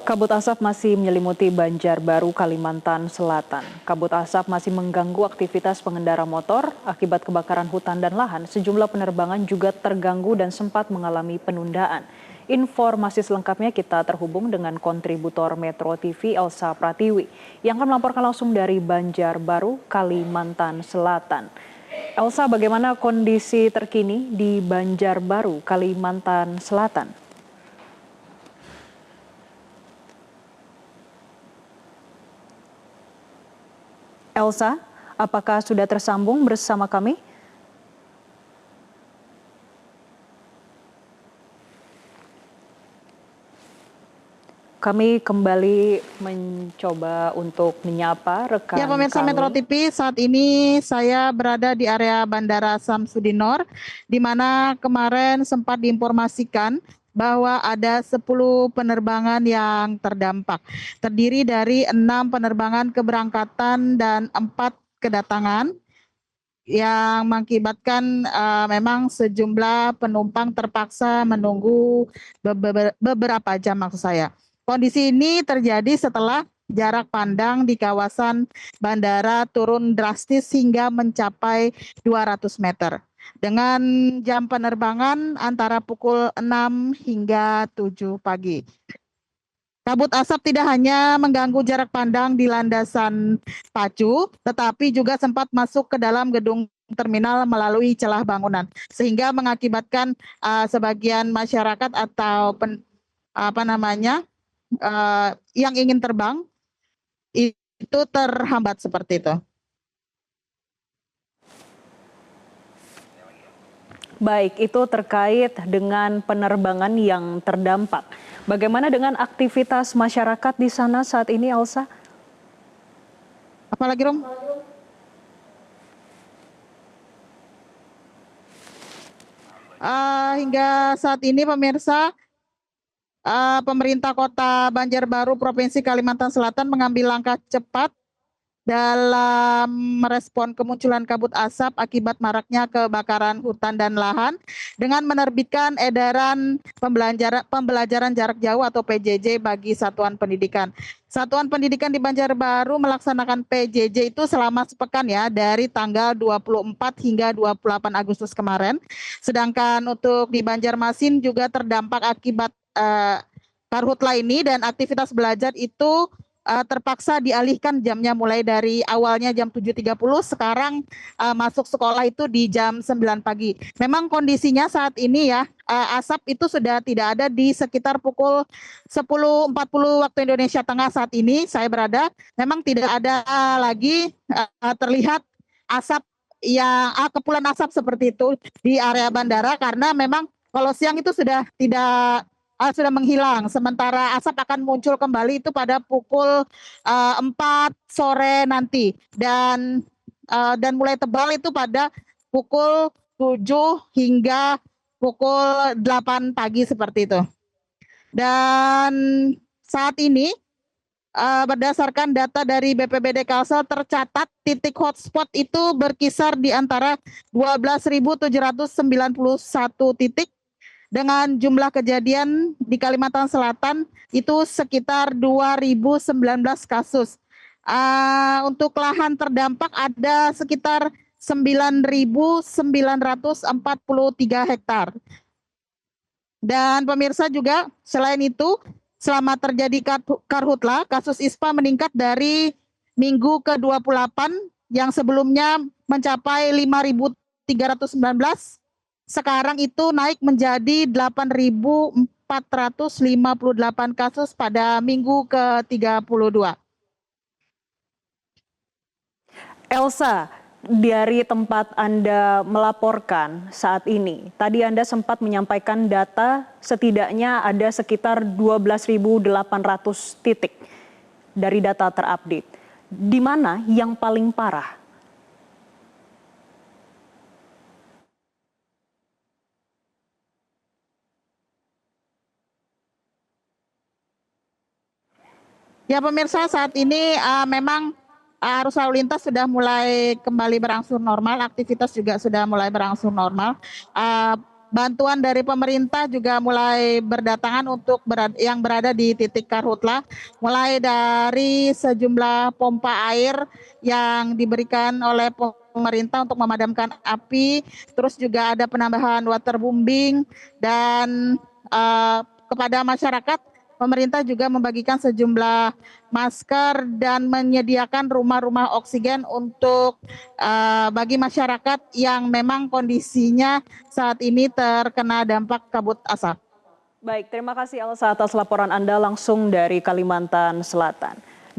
Kabut asap masih menyelimuti Banjarbaru, Kalimantan Selatan. Kabut asap masih mengganggu aktivitas pengendara motor akibat kebakaran hutan dan lahan. Sejumlah penerbangan juga terganggu dan sempat mengalami penundaan. Informasi selengkapnya kita terhubung dengan kontributor Metro TV Elsa Pratiwi yang akan melaporkan langsung dari Banjarbaru, Kalimantan Selatan. Elsa, bagaimana kondisi terkini di Banjarbaru, Kalimantan Selatan? Elsa, apakah sudah tersambung bersama kami? Kami kembali mencoba untuk menyapa rekan Ya, pemirsa Metro kami. TV, saat ini saya berada di area Bandara Samsudinor, di mana kemarin sempat diinformasikan bahwa ada 10 penerbangan yang terdampak. Terdiri dari 6 penerbangan keberangkatan dan 4 kedatangan yang mengakibatkan memang sejumlah penumpang terpaksa menunggu beberapa jam maksud saya. Kondisi ini terjadi setelah jarak pandang di kawasan bandara turun drastis hingga mencapai 200 meter. Dengan jam penerbangan antara pukul 6 hingga 7 pagi. Kabut asap tidak hanya mengganggu jarak pandang di landasan pacu, tetapi juga sempat masuk ke dalam gedung terminal melalui celah bangunan, sehingga mengakibatkan sebagian masyarakat atau yang ingin terbang itu terhambat seperti itu. Baik, itu terkait dengan penerbangan yang terdampak. Bagaimana dengan aktivitas masyarakat di sana saat ini, Elsa? Apalagi, Rom? Hingga saat ini pemirsa, pemerintah Kota Banjarbaru, Provinsi Kalimantan Selatan mengambil langkah cepat dalam merespon kemunculan kabut asap akibat maraknya kebakaran hutan dan lahan dengan menerbitkan edaran pembelajaran jarak jauh atau PJJ bagi satuan pendidikan. Satuan pendidikan di Banjarbaru melaksanakan PJJ itu selama sepekan ya, dari tanggal 24 hingga 28 Agustus kemarin. Sedangkan untuk di Banjarmasin juga terdampak akibat karhutla ini, dan aktivitas belajar itu terpaksa dialihkan jamnya mulai dari awalnya jam 7.30, sekarang masuk sekolah itu di jam 9 pagi. Memang kondisinya saat ini ya, asap itu sudah tidak ada di sekitar pukul 10.40 waktu Indonesia Tengah saat ini saya berada. Memang tidak ada lagi terlihat asap yang kepulan asap seperti itu di area bandara, karena memang kalau siang itu sudah tidak sudah menghilang, sementara asap akan muncul kembali itu pada pukul 4 sore nanti, dan mulai tebal itu pada pukul 7 hingga pukul 8 pagi seperti itu. Dan saat ini berdasarkan data dari BPBD Kalsel, tercatat titik hotspot itu berkisar di antara 12.791 titik, dengan jumlah kejadian di Kalimantan Selatan itu sekitar 2.019 kasus. Untuk lahan terdampak ada sekitar 9.943 hektar. Dan pemirsa juga selain itu, selama terjadi karhutla, kasus ISPA meningkat dari minggu ke-28 yang sebelumnya mencapai 5.319. Sekarang itu naik menjadi 8.458 kasus pada minggu ke-32. Elsa, dari tempat Anda melaporkan saat ini, tadi Anda sempat menyampaikan data setidaknya ada sekitar 12.800 titik dari data terupdate. Di mana yang paling parah? Ya pemirsa, saat ini memang arus lalu lintas sudah mulai kembali berangsur normal, aktivitas juga sudah mulai berangsur normal. bantuan dari pemerintah juga mulai berdatangan untuk yang berada di titik karhutlah, mulai dari sejumlah pompa air yang diberikan oleh pemerintah untuk memadamkan api, terus juga ada penambahan waterbombing dan kepada masyarakat pemerintah juga membagikan sejumlah masker dan menyediakan rumah-rumah oksigen untuk bagi masyarakat yang memang kondisinya saat ini terkena dampak kabut asap. Baik, terima kasih Elsa atas laporan Anda langsung dari Kalimantan Selatan.